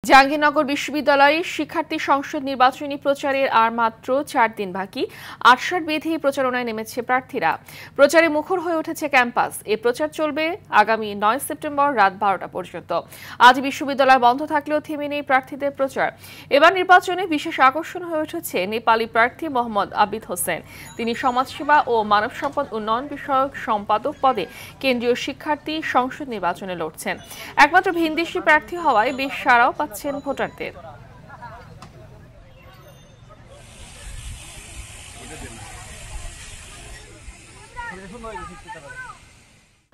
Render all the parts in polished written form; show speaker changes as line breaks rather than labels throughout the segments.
জাহাঙ্গীরনগর বিশ্ববিদ্যালয়ে শিক্ষার্থী সংসদ নির্বাচনী প্রচারের আর মাত্র 4 দিন বাকি। আটসার বেঁধে প্রচারণায় নেমেছে প্রার্থীরা। প্রচারে মুখর হয়ে উঠেছে ক্যাম্পাস। এ প্রচার চলবে আগামী 9 সেপ্টেম্বর রাত 12টা পর্যন্ত। আজ বিশ্ববিদ্যালয় বন্ধ থাকলেও থেমে নেই প্রার্থীদের প্রচার। এবার নির্বাচনে বিশেষ আকর্ষণ হয়ে উঠেছে নেপালি প্রার্থী মোহাম্মদ আবিদ হোসেন। তিনি সমাজসেবা ও মানব সম্পদ উন্নয়ন বিষয়ক সম্পাদক পদে কেন্দ্রীয় শিক্ষার্থী সংসদ নির্বাচনে লড়ছেন। একমাত্র ভিনদেশি প্রার্থী হওয়ায় বেশ সাড়াও পাচ্ছেন ভোটারদের।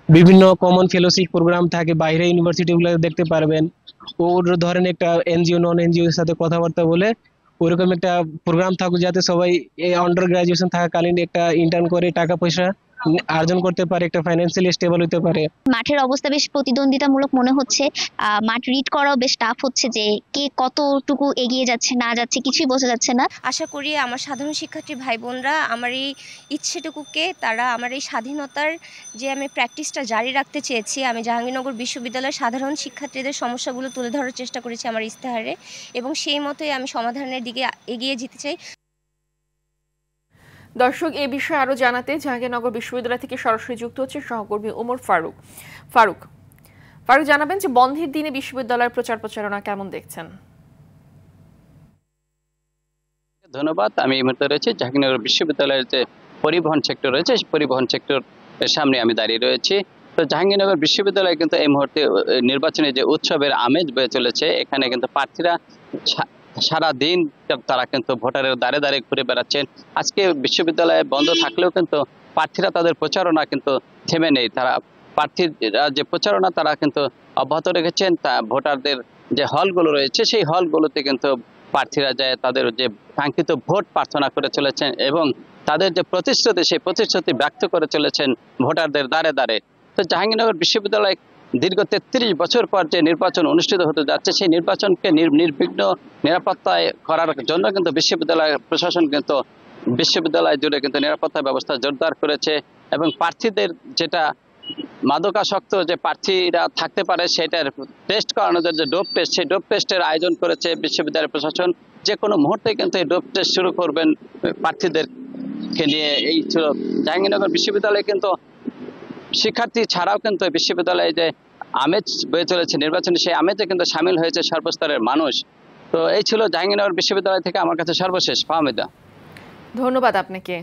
বিভিন্ন কমন ফেলোশিপ প্রোগ্রাম থাকে, বাইরে ইউনিভার্সিটিগুলো দেখতে পারবেন। ওর ধরেন একটা এনজিও নন এনজিও এর সাথে কথাবার্তা বলে ওরকম একটা প্রোগ্রাম থাকুক, যাতে সবাই আন্ডার গ্রাজুয়েশন থাকাকালীন একটা ইন্টার্ন করে টাকা পয়সা অর্জন করতে পারে, একটা ফাইন্যান্সিয়ালি স্টেবল হতে পারে।
মাঠের অবস্থা বেশ প্রতিদ্বন্দ্বিতামূলক মনে হচ্ছে। মাঠ রিড করাও বেশ টাফ হচ্ছে, যে কে কতটুকু এগিয়ে যাচ্ছে না যাচ্ছে কিছুই বোঝা যাচ্ছে না।
আশা করি আমার সাধারণ শিক্ষার্থী ভাই বোনরা আমার এই ইচ্ছেটুকুকে, তারা আমার এই স্বাধীনতার যে আমি প্র্যাকটিসটা জারি রাখতে চেয়েছি, আমি জাহাঙ্গীরনগর বিশ্ববিদ্যালয়ের সাধারণ শিক্ষার্থীদের সমস্যাগুলো তুলে ধরার চেষ্টা করেছি আমার ইস্তেহারে, এবং সেই মতোই আমি সমাধানের দিকে এগিয়ে যেতে চাই।
দর্শক, এ বিষয়ে আরো জানাতে জাহাঙ্গীরনগর বিশ্ববিদ্যালয় থেকে সরাসরি যুক্ত হচ্ছে সহকর্মী ওমর ফারুক। জানাবেন যে বন্ধের দিনে বিশ্ববিদ্যালয়ের প্রচার প্রচারণা কেমন দেখছেন?
ধন্যবাদ। আমি এই মুহূর্তে রয়েছে জাহাঙ্গীরনগর বিশ্ববিদ্যালয়ের যে পরিবহন সেক্টর রয়েছে, সেই পরিবহন সেক্টর সামনে আমি দাঁড়িয়ে রয়েছি। তো জাহাঙ্গীরনগর বিশ্ববিদ্যালয়ে কিন্তু এই মুহূর্তে নির্বাচনে যে উৎসবের আমেজ বয়ে চলেছে, এখানে কিন্তু প্রার্থীরা সারা দিন তারা কিন্তু ভোটারের দ্বারে দ্বারে ঘুরে বেড়াচ্ছেন। আজকে বিশ্ববিদ্যালয়ে বন্ধ থাকলেও কিন্তু প্রার্থীরা তাদের প্রচারণা কিন্তু থেমে নেই। তারা প্রার্থীরা যে প্রচারণা তারা কিন্তু অব্যাহত রেখেছেন। তা ভোটারদের যে হলগুলো রয়েছে, সেই হলগুলোতে কিন্তু প্রার্থীরা যায় তাদের যে কাঙ্ক্ষিত ভোট প্রার্থনা করে চলেছেন এবং তাদের যে প্রতিশ্রুতি, সেই প্রতিশ্রুতি ব্যক্ত করে চলেছেন ভোটারদের দ্বারে দ্বারে। তো জাহাঙ্গীরনগর বিশ্ববিদ্যালয় দীর্ঘ 33 বছর পর যে নির্বাচন অনুষ্ঠিত হতে যাচ্ছে, সেই নির্বাচনকে নির্বিঘ্ন নিরাপত্তায় করার জন্য কিন্তু বিশ্ববিদ্যালয় প্রশাসন কিন্তু বিশ্ববিদ্যালয় জুড়ে কিন্তু নিরাপত্তা ব্যবস্থা জোরদার করেছে এবং প্রার্থীদের যেটা মাদকাসক্ত যে প্রার্থীরা থাকতে পারে সেটার টেস্ট করানোর যে ডোপ টেস্ট, সেই ডোপ টেস্টের আয়োজন করেছে বিশ্ববিদ্যালয় প্রশাসন। যে কোনো মুহূর্তে কিন্তু এই ডোপ টেস্ট শুরু করবেন প্রার্থীদেরকে নিয়ে। এই ছিল জাহাঙ্গীরনগর বিশ্ববিদ্যালয়ে কিন্তু শিক্ষার্থী ছাড়াও কিন্তু বিশ্ববিদ্যালয়ে যে আমেজ বয়ে চলেছে নির্বাচনে, সেই আমেজে কিন্তু সামিল হয়েছে সর্বস্তরের মানুষ। তো এই ছিল জাহাঙ্গীরনগর বিশ্ববিদ্যালয় থেকে আমার কাছে সর্বশেষ ফাহমিদা।
ধন্যবাদ আপনাকে।